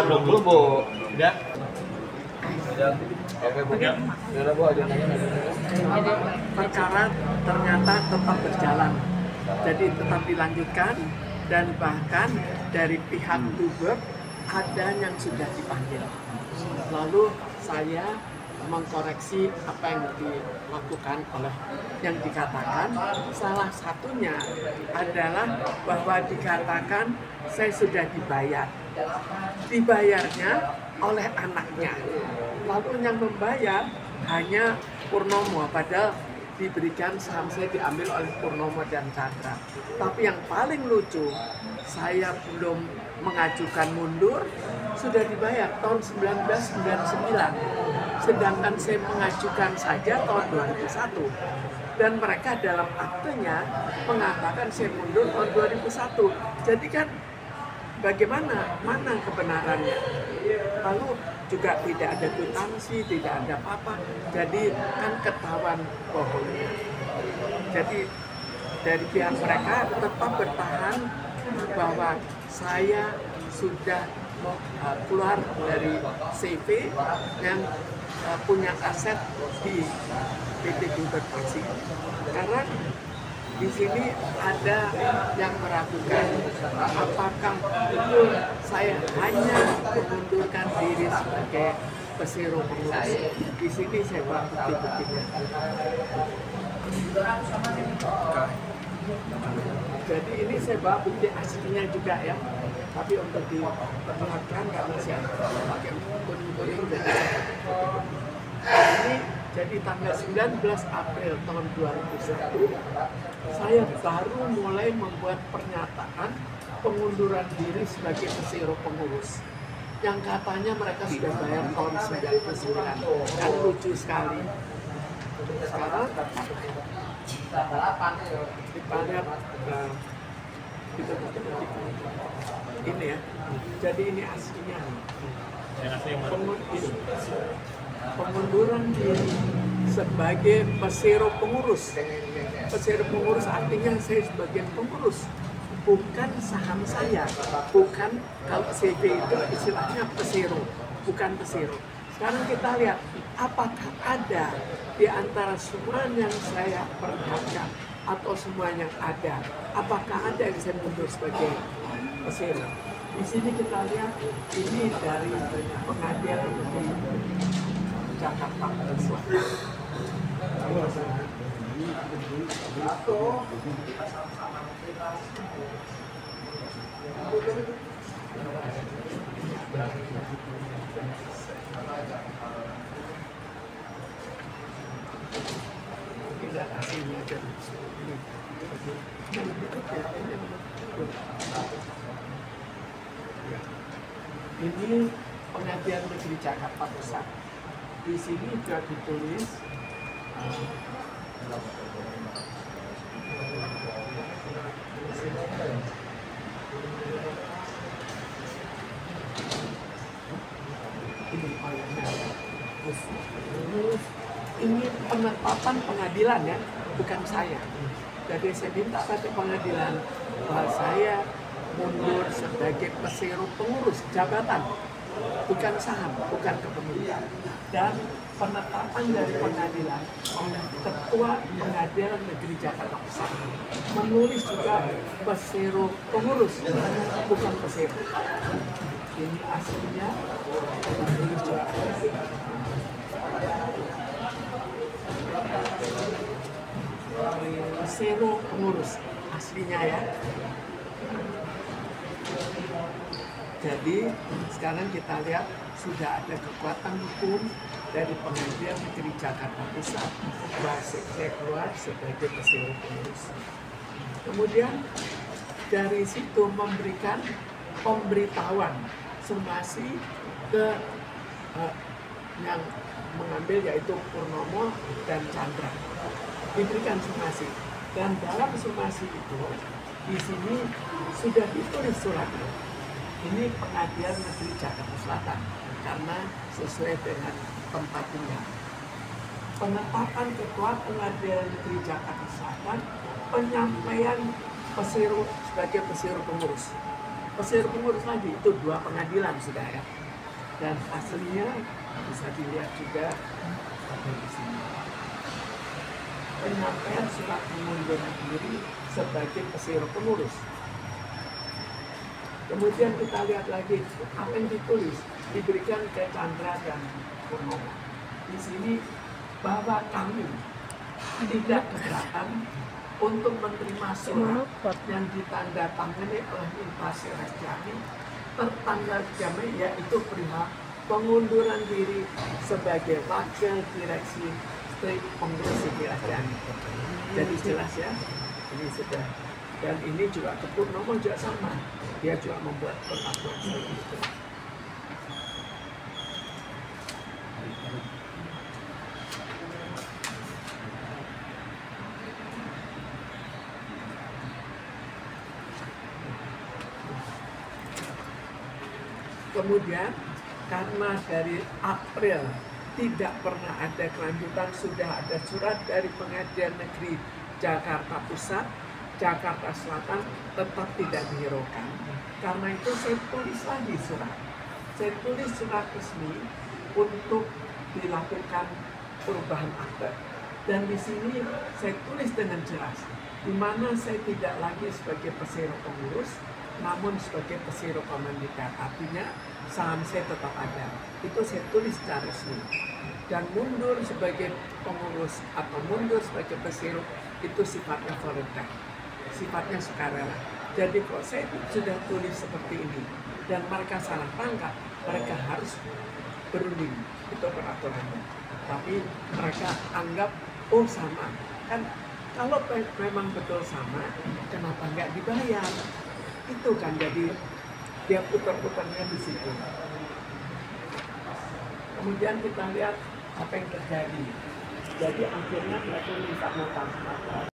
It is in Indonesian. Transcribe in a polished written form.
belum Bu. Udah. Oke Bu. Udah Bu, agendanya. Jadi perkara ternyata tetap berjalan, jadi tetap dilanjutkan dan bahkan dari pihak Duber ada yang sudah dipanggil. Lalu saya mengkoreksi apa yang dilakukan oleh yang dikatakan, salah satunya adalah bahwa dikatakan saya sudah dibayarnya oleh anaknya, lalu yang membayar hanya Purnomo, padahal diberikan saham saya diambil oleh Purnomo dan Chandra. Tapi yang paling lucu, saya belum mengajukan mundur, sudah dibayar tahun 1999. Sedangkan saya mengajukan saja tahun 2001. Dan mereka dalam aktenya mengatakan saya mundur tahun 2001. Jadi kan bagaimana? Mana kebenarannya? Lalu juga tidak ada kwitansi, tidak ada apa-apa. Jadi kan ketahuan bohongnya. Jadi dari pihak mereka tetap bertahan bahwa saya sudah keluar dari CV yang punya aset di PT Duber Taksi. Karena di sini ada yang meragukan apakah betul saya hanya mengundurkan diri sebagai pesero pengurus. Di sini saya buat bukti-buktinya. Jadi ini saya bawa bukti aslinya juga ya. Tapi untuk diperlihatkan karena saya pakai kuning-kuning ini jadi tanggal 19 April tahun 2001 saya baru mulai membuat pernyataan pengunduran diri sebagai pesero pengurus yang katanya mereka sudah bayar tahun 99. Kan lucu sekali. Sekarang dibayar ini ya, jadi ini aslinya. Pengunduran diri sebagai pesero pengurus. Pesero pengurus artinya saya sebagai pengurus, bukan saham saya, bukan kalau CV itu istilahnya pesero, bukan pesero. Sekarang kita lihat apakah ada di antara semua yang saya perlihatkan atau semua yang ada, apakah ada yang saya mundur sebagai pesero. Di sini kita lihat ini dari pengadilan di Jakarta Selatan. Tidak hasilnya jadi ini Pengadilan Negeri Jakarta Pusat. Di sini juga ditulis ini penetapan pengadilan ya, bukan saya. Jadi saya minta pada pengadilan bahwa saya mundur sebagai pesero pengurus jabatan, bukan saham, bukan kepemilikan. Dan penetapan dari pengadilan oleh Ketua Pengadilan Negeri Jakarta Pusat menulis juga pesero pengurus, bukan pesero. Ini aslinya menulis juga. Pesero pengurus aslinya ya. Jadi sekarang kita lihat sudah ada kekuatan hukum dari Pengadilan Negeri Jakarta Pusat bahwa saya keluar sebagai pesero pengurus. Kemudian dari situ memberikan pemberitahuan somasi ke yang mengambil yaitu Purnomo dan Chandra. Diberikan somasi dan dalam somasi itu di sini sudah ditulis suratnya. Ini Pengadilan Negeri Jakarta Selatan karena sesuai dengan tempat tinggal. Penetapan Ketua Pengadilan Negeri Jakarta Selatan, penyampaian pesero sebagai pesero pengurus. Pesir pengurus lagi, itu 2 pengadilan sudah ya. Dan aslinya bisa dilihat juga ada di sini. Penyampaian surat pengunduran diri sebagai pesir pengurus. Kemudian kita lihat lagi apa yang ditulis, diberikan ke Chandra dan Purnomo. Di sini bahwa kami tidak keberatan untuk menerima surat yang ditandatangani oleh Infasi Rajani tertanggal Jamai, yaitu perihal pengunduran diri sebagai wakil direksi strik pengurus Rajani. Jadi jelas ya, ini sudah. Dan ini juga ke Purnomo juga sama, dia juga membuat peraturan seperti itu. Kemudian karena dari April tidak pernah ada kelanjutan, sudah ada surat dari Pengadilan Negeri Jakarta Pusat, Jakarta Selatan tetap tidak dihiraukan. Karena itu saya tulis lagi surat. Saya tulis surat resmi untuk dilakukan perubahan akte. Dan di sini saya tulis dengan jelas, di mana saya tidak lagi sebagai pesero pengurus, namun sebagai pesero komandikat. Artinya saham saya tetap ada. Itu saya tulis secara resmi. Dan mundur sebagai pengurus atau mundur sebagai pesero itu sifatnya volunteer, sifatnya sukarela. Jadi kalau saya sudah tulis seperti ini dan mereka salah tangkap, mereka harus berunding, itu peraturannya. Tapi mereka anggap oh sama, kan kalau memang betul sama, kenapa nggak dibayar? Itu kan jadi dia putar-putarnya di situ. Kemudian kita lihat apa yang terjadi. Jadi akhirnya mereka minta nota.